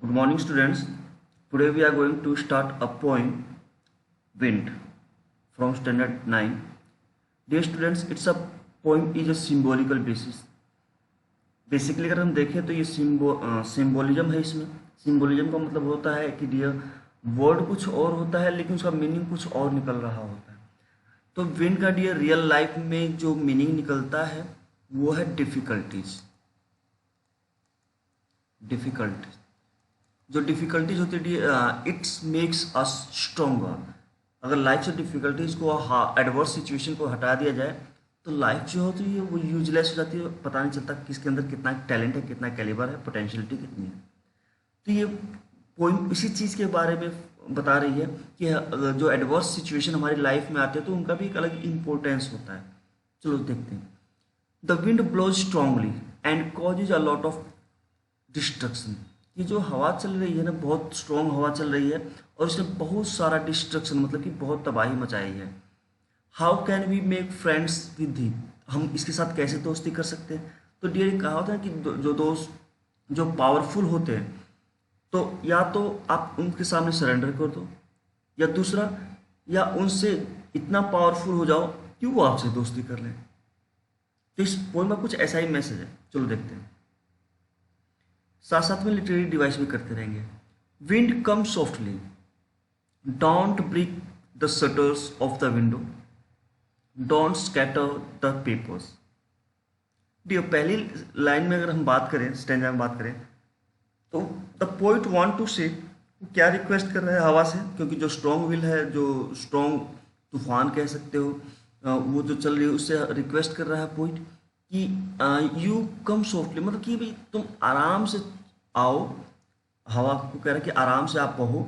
Good morning, students. Today we are going to start a poem, Wind, from Standard 9. Dear students, it's a poem is a symbolical basis. Basically अगर हम देखें तो ये symbolism है इसमें. Symbolism का मतलब होता है कि डियर वर्ड कुछ और होता है लेकिन उसका मीनिंग कुछ और निकल रहा होता है. तो विंड का डियर रियल लाइफ में जो मीनिंग निकलता है वो है डिफिकल्टीज. जो डिफिकल्टीज होती है इट्स मेक्स अस स्ट्रोंगर. अगर लाइफ से डिफिकल्टीज को एडवर्स सिचुएशन को हटा दिया जाए तो लाइफ जो होती है वो यूजलेस हो जाती है. पता नहीं चलता किसके अंदर कितना टैलेंट है, कितना कैलिबर है, पोटेंशियलिटी कितनी है. तो ये पोइम इसी चीज़ के बारे में बता रही है कि जो एडवर्स सिचुएशन हमारी लाइफ में आते हैं तो उनका भी एक अलग इंपॉर्टेंस होता है. चलो देखते हैं. The wind blows strongly and causes a lot of destruction. ये जो हवा चल रही है ना, बहुत स्ट्रॉन्ग हवा चल रही है और इसने बहुत सारा डिस्ट्रक्शन मतलब कि बहुत तबाही मचाई है. How can we make friends with he. हम इसके साथ कैसे दोस्ती कर सकते हैं. तो डियर कहा होता है कि जो दोस्त जो पावरफुल होते हैं तो या तो आप उनके सामने सरेंडर कर दो, या दूसरा या उनसे इतना पावरफुल हो जाओ कि वो आपसे दोस्ती कर लें. तो इस पोएम में कुछ ऐसा ही मैसेज है. चलो देखते हैं. साथ साथ में लिटरेरी डिवाइस भी करते रहेंगे. Wind come softly, don't break the shutters of the window, don't scatter the papers. Dear पहली लाइन में अगर हम बात करें, स्टैंजा में बात करें तो द पोइट वांट टू से क्या रिक्वेस्ट कर रहा है हवा से, क्योंकि जो स्ट्रॉन्ग विल है, जो स्ट्रॉन्ग तूफान कह सकते हो, वो जो चल रही है उससे रिक्वेस्ट कर रहा है पोइट कि यू कम सॉफ्टली, मतलब कि भाई तुम आराम से आओ. हवा को कह रहा है कि आराम से आप बहो.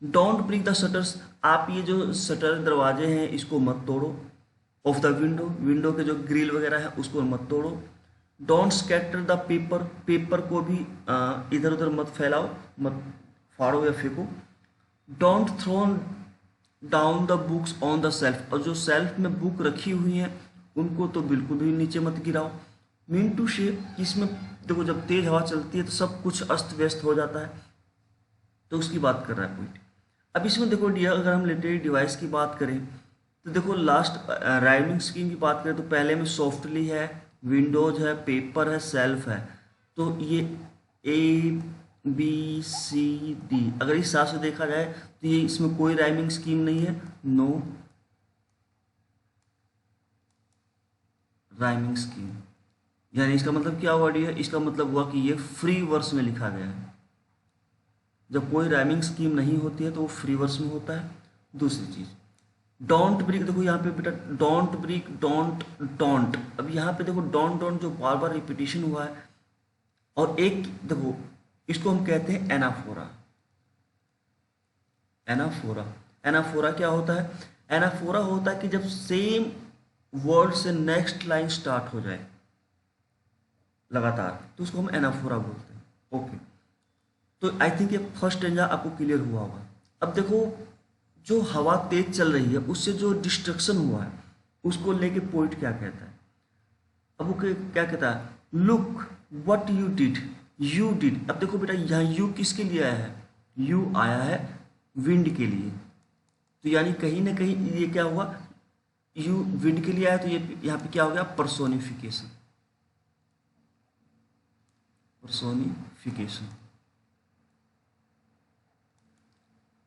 डोंट ब्रेक द शटर्स, आप ये जो शटर दरवाजे हैं इसको मत तोड़ो. ऑफ द विंडो, विंडो के जो ग्रिल वगैरह है उसको मत तोड़ो. Don't scatter the paper, paper को भी इधर उधर मत फैलाओ, मत फाड़ो या फेंको. Don't throw down the books on the shelf, और जो सेल्फ में बुक रखी हुई हैं उनको तो बिल्कुल भी नीचे मत गिराओ. मीन टू शेप, इसमें देखो जब तेज हवा चलती है तो सब कुछ अस्त व्यस्त हो जाता है, तो उसकी बात कर रहा है पॉइंट. अब इसमें देखो डियर अगर हम लिटरेरी डिवाइस की बात करें तो देखो लास्ट राइमिंग स्कीम की बात करें तो पहले में सॉफ्टली है, विंडोज है, पेपर है, सेल्फ है. तो ये ए बी सी डी अगर इस हिसाब से देखा जाए तो ये इसमें कोई राइमिंग स्कीम नहीं है, नो राइमिंग स्कीम. यानी इसका मतलब क्या हुआ डियर, इसका मतलब हुआ कि ये फ्री वर्स में लिखा गया है. जब कोई राइमिंग स्कीम नहीं होती है तो वो फ्री वर्स में होता है. दूसरी चीज डोंट ब्रेक, देखो यहाँ पे बेटा डोंट ब्रेक, डोंट डोंट. अब यहाँ पे देखो डोंट डोंट जो बार बार रिपीटिशन हुआ है, और एक देखो इसको हम कहते हैं एनाफोरा. एनाफोरा, एनाफोरा क्या होता है. एनाफोरा होता है कि जब सेम वर्ड से नेक्स्ट लाइन स्टार्ट हो जाए लगातार तो उसको हम एनाफोरा बोलते हैं. ओके, तो आई थिंक ये फर्स्ट स्टेंजा आपको क्लियर हुआ होगा. अब देखो जो हवा तेज चल रही है उससे जो डिस्ट्रक्शन हुआ है उसको लेके पोइट क्या कहता है. अब वो क्या कहता है, look what you did, you did. अब देखो बेटा यहाँ यू किसके लिए आया है, यू आया है विंड के लिए. तो यानी कहीं ना कहीं ये क्या हुआ, यू विंड के लिए आया तो ये यहाँ पे क्या हो गया, पर्सोनिफिकेशन. पर्सोनिफिकेशन.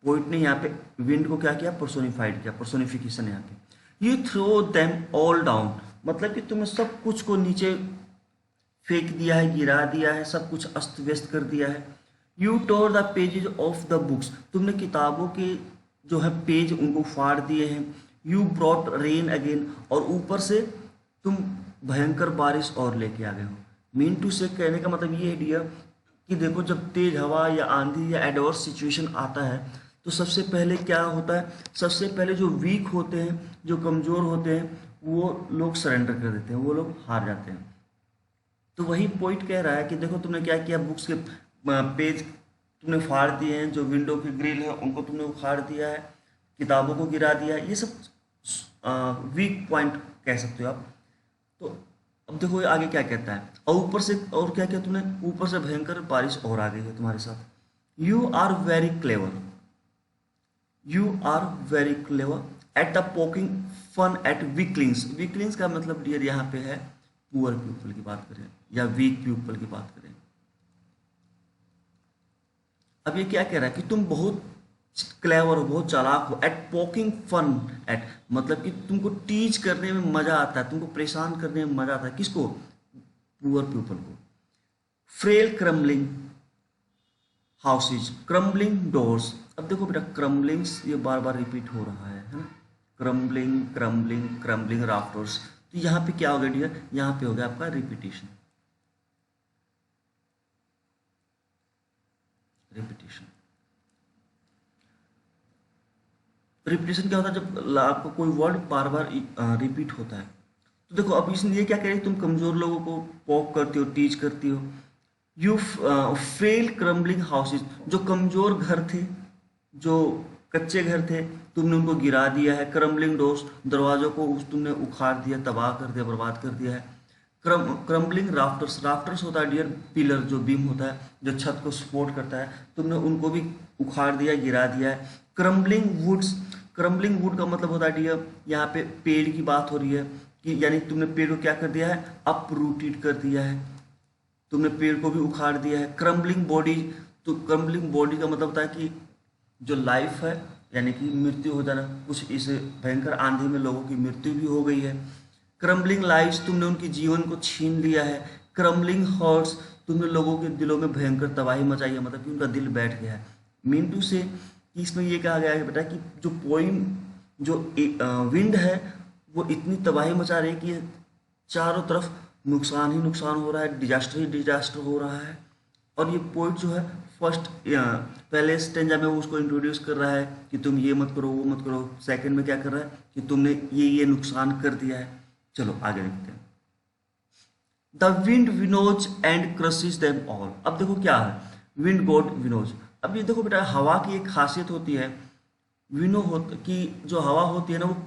पोइट ने यहाँ पे विंड को क्या किया, पर्सोनिफाइड किया, पर्सोनिफिकेशन यहाँ पे. You throw them all down, मतलब कि तुमने सब कुछ को नीचे फेंक दिया है, गिरा दिया है, सब कुछ अस्त व्यस्त कर दिया है. You tore the pages of the books, तुमने किताबों के जो है पेज उनको फाड़ दिए हैं. यू ब्रॉट रेन अगेन, और ऊपर से तुम भयंकर बारिश और लेके आ गए हो. मीन टू से कहने का मतलब ये है डियर कि देखो जब तेज हवा या आंधी या एडवर्स सिचुएशन आता है तो सबसे पहले क्या होता है, सबसे पहले जो वीक होते हैं, जो कमज़ोर होते हैं, वो लोग सरेंडर कर देते हैं, वो लोग हार जाते हैं. तो वही पॉइंट कह रहा है कि देखो तुमने क्या किया, बुक्स के पेज तुमने फाड़ दिए हैं, जो विंडो के ग्रिल है उनको तुमने उखाड़ दिया है, किताबों को गिरा दिया है. ये सब वीक पॉइंट कह सकते हो आप. तो अब देखो ये आगे क्या कहता है, और ऊपर से और क्या किया तुमने, ऊपर से भयंकर बारिश और आ गई है तुम्हारे साथ. You are very clever, you are very clever at the poking fun at weaklings. Weaklings का मतलब डियर यहाँ पे है पुअर पीपल की बात करें या वीक पीपल की बात करें। अब ये क्या कह रहा है कि तुम बहुत क्लेवर हो, बहुत चालाक हो, एट पोकिंग फन, एट मतलब कि तुमको टीच करने में मजा आता है, तुमको परेशान करने में मजा आता है, किसको? पुअर पीपल को। Frail crumbling houses, crumbling doors. अब देखो बेटा क्रम्बलिंग्स ये बार बार रिपीट हो रहा है ना, क्रम्बलिंग क्रम्बलिंग क्रम्बलिंग राफ्टर्स। तो यहाँ पे क्या हो गया डियर, यहाँ पे हो गया आपका रिपीटेशन, रिपीटेशन। रिपीटेशन क्या होता है? जब आपको कोई वर्ड बार बार रिपीट होता है। तो देखो अब इसलिए क्या करें, तुम कमजोर लोगों को पॉक करती हो, टीच करती हो। यू फेल क्रम्बलिंग हाउसेज, जो कमजोर घर थे, जो कच्चे घर थे, तुमने उनको गिरा दिया है। क्रम्बलिंग डोर्स, दरवाजों को तुमने उखाड़ दिया, तबाह कर दिया, बर्बाद कर दिया है। क्रम्बलिंग राफ्टर्स, राफ्टर्स होता है डियर पिलर, जो बीम होता है जो छत को सपोर्ट करता है, तुमने उनको भी उखाड़ दिया, गिरा दिया है। क्रम्बलिंग वुड्स, क्रम्बलिंग वुड का मतलब होता है डियर यहाँ पे पेड़ की बात हो रही है कि यानी तुमने पेड़ को क्या कर दिया है, अपरूटेड कर दिया है, तुमने पेड़ को भी उखाड़ दिया है। क्रम्बलिंग बॉडी, तो क्रम्बलिंग बॉडी का मतलब होता है कि जो लाइफ है यानी कि मृत्यु हो जाना, कुछ इस भयंकर आंधी में लोगों की मृत्यु भी हो गई है। क्रम्बलिंग लाइव्स, तुमने उनके जीवन को छीन लिया है। क्रम्बलिंग हर्ट्स, तुमने लोगों के दिलों में भयंकर तबाही मचाई है, मतलब कि उनका दिल बैठ गया है। मीन टू से कि इसमें ये कहा गया है बेटा कि जो पोइम, जो विंड है वो इतनी तबाही मचा रही है कि चारों तरफ नुकसान ही नुकसान हो रहा है, डिजास्टर ही डिजास्टर हो रहा है। और ये पोइट जो है फर्स्ट पहले स्टेंजा में वो उसको इंट्रोड्यूस कर रहा है कि तुम ये मत करो, वो मत करो। सेकंड में क्या कर रहा है कि तुमने ये नुकसान कर दिया है। चलो आगे देखते हैं। The wind winnows and crosses them all. अब देखो क्या है, विंड गॉड विनोज। अब ये देखो बेटा हवा की एक खासियत होती है, विनो हो कि जो हवा होती है ना वो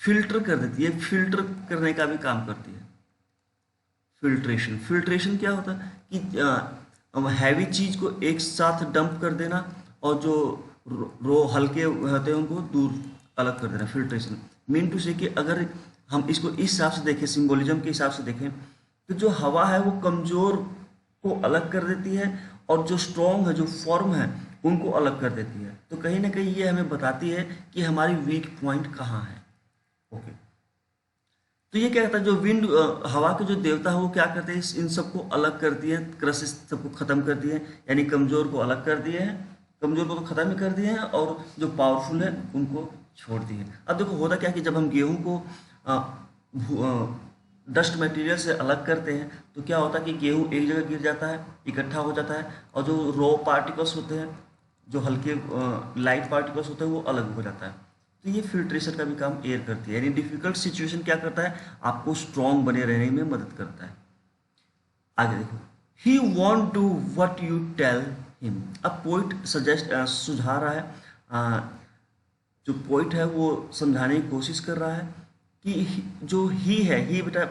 फिल्टर कर देती है, फिल्टर करने का भी काम करती है। फिल्ट्रेशन, फिल्ट्रेशन क्या होता है कि हैवी चीज को एक साथ डंप कर देना और जो रो हल्के होते हैं उनको दूर अलग कर देना, फिल्ट्रेशन। मीन टू से कि अगर हम इसको इस हिसाब से देखें, सिंबोलिज्म के हिसाब से देखें, तो जो हवा है वो कमजोर को अलग कर देती है और जो स्ट्रॉन्ग है, जो फॉर्म है, उनको अलग कर देती है। तो कहीं ना कहीं ये हमें बताती है कि हमारी वीक पॉइंट कहाँ है। ओके, तो ये क्या कहता है, जो विंड हवा के जो देवता है वो क्या करते हैं, इन सबको अलग करती है, क्रसिस सबको खत्म कर दिए, यानी कमजोर को अलग कर दिए हैं, कमजोर को तो खत्म ही कर दिए हैं और जो पावरफुल है उनको छोड़ दिए। अब देखो होता क्या कि जब हम गेहूं को डस्ट मटेरियल से अलग करते हैं तो क्या होता है कि गेहूं एक जगह गिर जाता है, इकट्ठा हो जाता है, और जो रॉ पार्टिकल्स होते हैं, जो हल्के लाइट पार्टिकल्स होते हैं, वो अलग हो जाता है। तो ये फिल्ट्रेशन का भी काम एयर करती है, यानी डिफिकल्ट सिचुएशन क्या करता है, आपको स्ट्रॉन्ग बने रहने में मदद करता है। आगे देखो, he want to what you tell him. अब पोइट सजेस्ट सुझा रहा है, जो पोइट है वो समझाने की कोशिश कर रहा है कि जो ही है, ही बेटा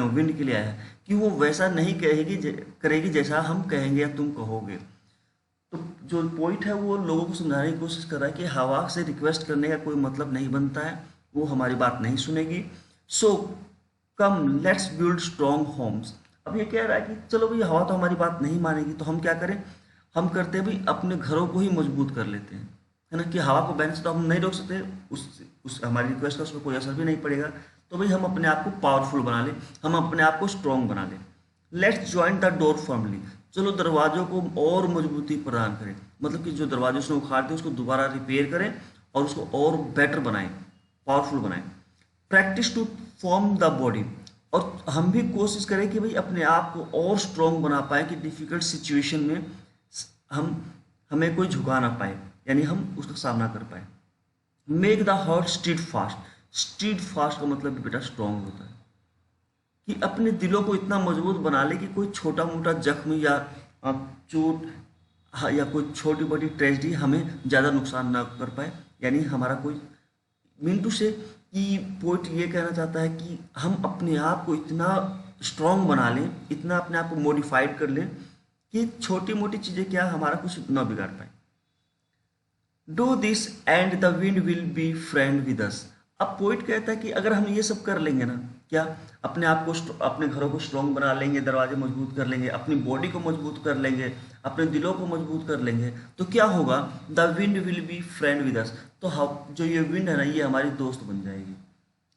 विंड के लिए आया है, कि वो वैसा नहीं करेगी जैसा हम कहेंगे या तुम कहोगे। तो जो पॉइंट है वो लोगों को समझाने की कोशिश कर रहा है कि हवा से रिक्वेस्ट करने का कोई मतलब नहीं बनता है, वो हमारी बात नहीं सुनेगी। So come let's build strong homes. अब ये कह रहा है कि चलो भाई हवा तो हमारी बात नहीं मानेगी, तो हम क्या करें, हम करते हैं भाई अपने घरों को ही मजबूत कर लेते हैं, है ना, कि हवा को बहने से तो हम नहीं रोक सकते, उस हमारी रिक्वेस्ट का उसमें कोई असर भी नहीं पड़ेगा। तो भाई हम अपने आप को पावरफुल बना लें, हम अपने आप को स्ट्रॉन्ग बना लें। Let's join the door firmly. चलो दरवाजों को और मजबूती प्रदान करें, मतलब कि जो दरवाजे उसने उखाड़ दिए उसको दोबारा रिपेयर करें और उसको और बेटर बनाएं, पावरफुल बनाएं। Practise to form the body, और हम भी कोशिश करें कि भाई अपने आप को और स्ट्रॉन्ग बना पाए कि डिफिकल्ट सिचुएशन में हमें कोई झुका ना पाए, यानी हम उसका सामना कर पाए। Make the heart stead fast. Stead fast का मतलब भी बेटा स्ट्रॉन्ग होता है, कि अपने दिलों को इतना मजबूत बना ले कि कोई छोटा मोटा जख्म या चोट या कोई छोटी बड़ी ट्रेजेडी हमें ज़्यादा नुकसान ना कर पाए, यानी हमारा कोई मिनटू से कि पोइट ये कहना चाहता है कि हम अपने आप को इतना स्ट्रॉन्ग बना लें, इतना अपने आप को मॉडिफाइड कर लें कि छोटी मोटी चीज़ें क्या हमारा कुछ न बिगाड़ पाए। Do this and the wind will be friend with us. अब पोइट कहता है कि अगर हम ये सब कर लेंगे ना, क्या अपने आप को अपने घरों को स्ट्रॉन्ग बना लेंगे, दरवाजे मजबूत कर लेंगे, अपनी बॉडी को मजबूत कर लेंगे, अपने दिलों को मजबूत कर लेंगे, तो क्या होगा, the wind will be friend with us. तो जो ये विंड है ना, ये हमारी दोस्त बन जाएगी।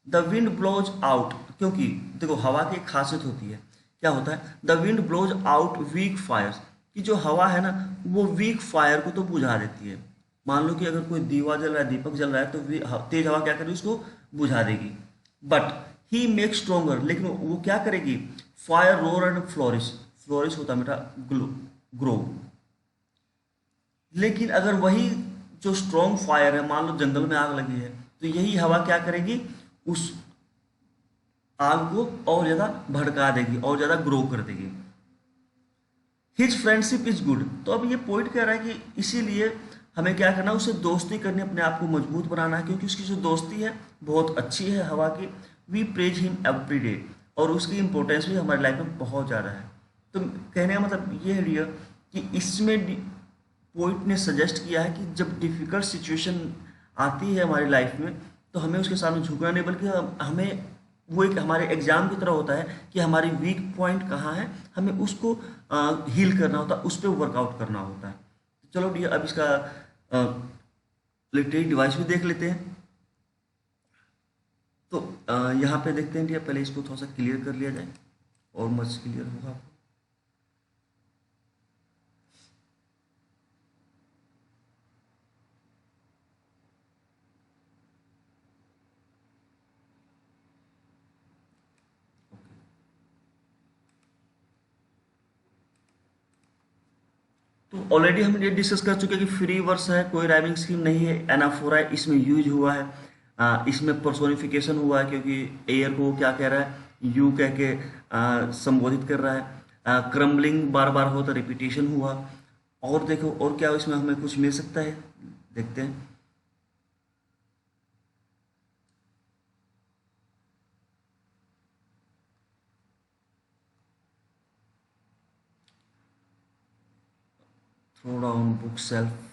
द विंड ब्लोज आउट, क्योंकि देखो हवा की एक खासियत होती है, क्या होता है, the wind blows out weak fires, कि जो हवा है ना वो वीक फायर को तो बुझा देती है। मान लो कि अगर कोई दीवा जल रहा है, दीपक जल रहा है, तो तेज हवा क्या करेगी, उसको बुझा देगी। बट ही मेक स्ट्रोंगर, लेकिन वो क्या करेगी, fire roar and flourish, flourish होता है बेटा ग्रो। लेकिन अगर वही जो स्ट्रॉन्ग फायर है, मान लो जंगल में आग लगी है, तो यही हवा क्या करेगी, उस आग को और ज्यादा भड़का देगी और ज्यादा ग्रो कर देगी। हिज फ्रेंडशिप इज गुड, तो अब ये पॉइंट कह रहा है कि इसीलिए हमें क्या करना है, उससे दोस्ती करनी, अपने आप को मजबूत बनाना है, क्योंकि उसकी जो दोस्ती है बहुत अच्छी है हवा की। We praise him every day, और उसकी इंपॉर्टेंस भी हमारी लाइफ में बहुत ज़्यादा है। तो कहने का मतलब ये है डियर कि इसमें पोइट ने सजेस्ट किया है कि जब डिफ़िकल्ट सिचुएशन आती है हमारी लाइफ में, तो हमें उसके सामने झुकना नहीं, बल्कि हमें वो एक हमारे एग्जाम की तरह होता है कि हमारी वीक पॉइंट कहाँ है, हमें उसको हील करना होता है, उस पर वर्कआउट करना होता है। चलो डियर, अब इसका इलेक्ट्रिक डिवाइस भी देख लेते हैं। तो यहाँ पे देखते हैं डियर, पहले इसको थोड़ा सा क्लियर कर लिया जाए और मच क्लियर होगा आपको। तो ऑलरेडी हम ये डिस्कस कर चुके हैं कि फ्री वर्स है, कोई राइमिंग स्कीम नहीं है, एनाफोरा है, इसमें यूज हुआ है, इसमें पर्सोनिफिकेशन हुआ है, क्योंकि एयर को वो क्या कह रहा है, यू कह के संबोधित कर रहा है। क्रम्बलिंग बार बार होता, रिपीटेशन हुआ। और देखो और क्या इसमें हमें कुछ मिल सकता है, देखते हैं। Throw down book shelf.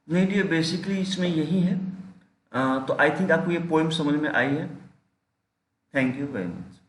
नहीं, ये बेसिकली इसमें यही है। तो आई थिंक आपको ये पोएम समझ में आई है। Thank you very much.